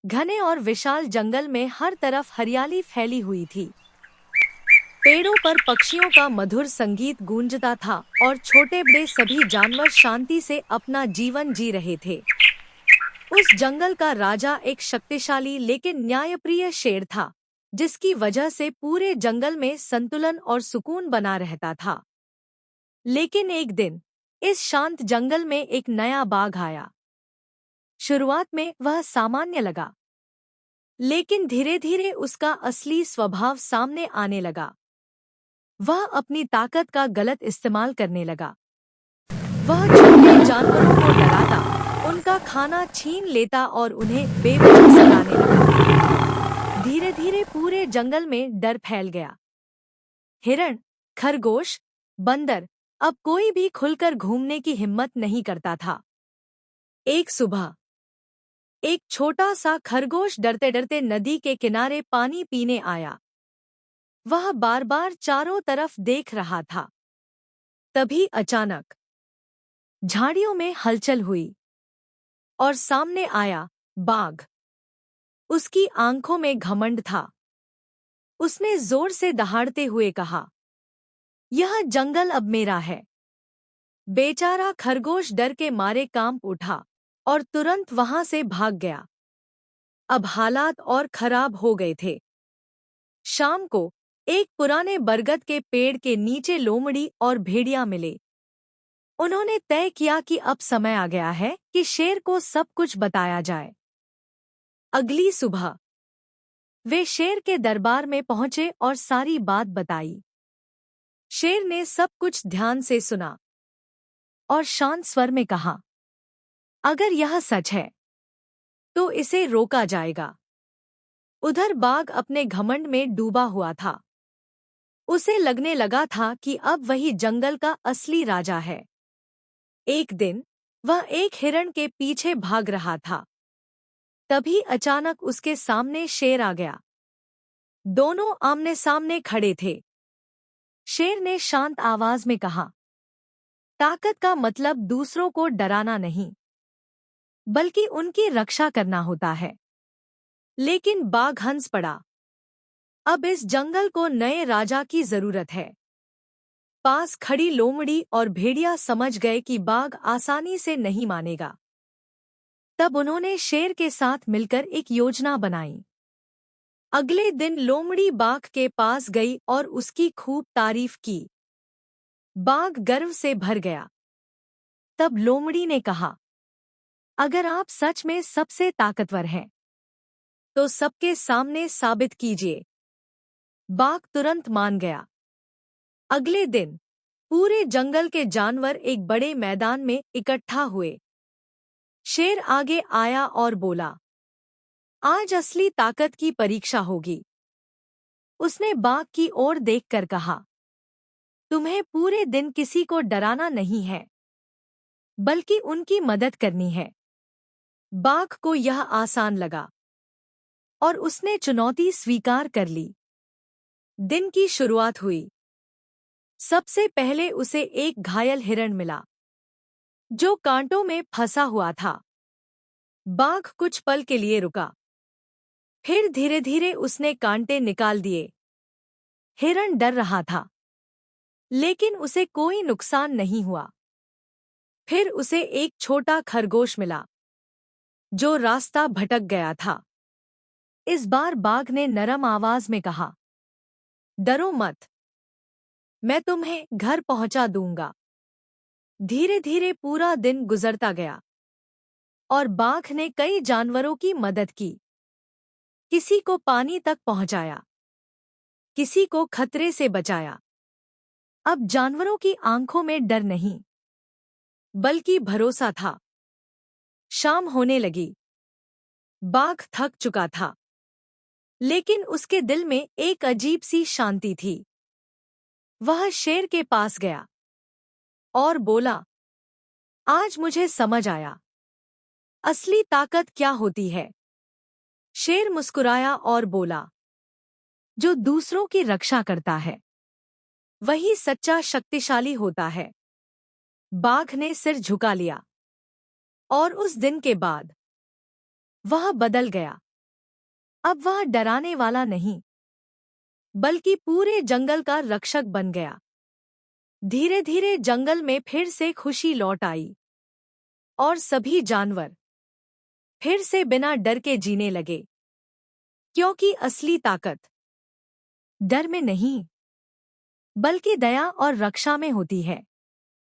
घने और विशाल जंगल में हर तरफ हरियाली फैली हुई थी। पेड़ों पर पक्षियों का मधुर संगीत गूंजता था और छोटे बड़े सभी जानवर शांति से अपना जीवन जी रहे थे। उस जंगल का राजा एक शक्तिशाली लेकिन न्यायप्रिय शेर था, जिसकी वजह से पूरे जंगल में संतुलन और सुकून बना रहता था। लेकिन एक दिन इस शांत जंगल में एक नया बाघ आया। शुरुआत में वह सामान्य लगा, लेकिन धीरे धीरे उसका असली स्वभाव सामने आने लगा। वह अपनी ताकत का गलत इस्तेमाल करने लगा। वह छोटे जानवरों को डराता, उनका खाना छीन लेता और उन्हें बेवजह सताने लगा। धीरे धीरे पूरे जंगल में डर फैल गया। हिरण, खरगोश, बंदर, अब कोई भी खुलकर घूमने की हिम्मत नहीं करता था। एक सुबह एक छोटा सा खरगोश डरते डरते नदी के किनारे पानी पीने आया। वह बार बार चारों तरफ देख रहा था। तभी अचानक झाड़ियों में हलचल हुई और सामने आया बाघ। उसकी आंखों में घमंड था। उसने जोर से दहाड़ते हुए कहा, यह जंगल अब मेरा है। बेचारा खरगोश डर के मारे कांप उठा और तुरंत वहां से भाग गया। अब हालात और खराब हो गए थे। शाम को एक पुराने बरगद के पेड़ के नीचे लोमड़ी और भेड़िया मिले। उन्होंने तय किया कि अब समय आ गया है कि शेर को सब कुछ बताया जाए। अगली सुबह वे शेर के दरबार में पहुंचे और सारी बात बताई। शेर ने सब कुछ ध्यान से सुना और शांत स्वर में कहा, अगर यह सच है तो इसे रोका जाएगा। उधर बाघ अपने घमंड में डूबा हुआ था। उसे लगने लगा था कि अब वही जंगल का असली राजा है। एक दिन वह एक हिरण के पीछे भाग रहा था। तभी अचानक उसके सामने शेर आ गया। दोनों आमने सामने खड़े थे। शेर ने शांत आवाज में कहा, ताकत का मतलब दूसरों को डराना नहीं, बल्कि उनकी रक्षा करना होता है। लेकिन बाघ हंस पड़ा। अब इस जंगल को नए राजा की जरूरत है। पास खड़ी लोमड़ी और भेड़िया समझ गए कि बाघ आसानी से नहीं मानेगा। तब उन्होंने शेर के साथ मिलकर एक योजना बनाई। अगले दिन लोमड़ी बाघ के पास गई और उसकी खूब तारीफ की। बाघ गर्व से भर गया। तब लोमड़ी ने कहा, अगर आप सच में सबसे ताकतवर हैं, तो सबके सामने साबित कीजिए। बाघ तुरंत मान गया। अगले दिन पूरे जंगल के जानवर एक बड़े मैदान में इकट्ठा हुए। शेर आगे आया और बोला, आज असली ताकत की परीक्षा होगी। उसने बाघ की ओर देखकर कहा, तुम्हें पूरे दिन किसी को डराना नहीं है, बल्कि उनकी मदद करनी है। बाघ को यह आसान लगा और उसने चुनौती स्वीकार कर ली। दिन की शुरुआत हुई। सबसे पहले उसे एक घायल हिरण मिला, जो कांटों में फंसा हुआ था। बाघ कुछ पल के लिए रुका। फिर धीरे धीरे उसने कांटे निकाल दिए। हिरण डर रहा था, लेकिन उसे कोई नुकसान नहीं हुआ। फिर उसे एक छोटा खरगोश मिला, जो रास्ता भटक गया था। इस बार बाघ ने नरम आवाज में कहा, डरो मत, मैं तुम्हें घर पहुंचा दूंगा। धीरे धीरे पूरा दिन गुजरता गया और बाघ ने कई जानवरों की मदद की। किसी को पानी तक पहुंचाया, किसी को खतरे से बचाया। अब जानवरों की आंखों में डर नहीं, बल्कि भरोसा था। शाम होने लगी। बाघ थक चुका था, लेकिन उसके दिल में एक अजीब सी शांति थी। वह शेर के पास गया और बोला, आज मुझे समझ आया, असली ताकत क्या होती है। शेर मुस्कुराया और बोला, जो दूसरों की रक्षा करता है, वही सच्चा शक्तिशाली होता है। बाघ ने सिर झुका लिया और उस दिन के बाद वह बदल गया। अब वह डराने वाला नहीं, बल्कि पूरे जंगल का रक्षक बन गया। धीरे धीरे जंगल में फिर से खुशी लौट आई और सभी जानवर फिर से बिना डर के जीने लगे, क्योंकि असली ताकत डर में नहीं, बल्कि दया और रक्षा में होती है।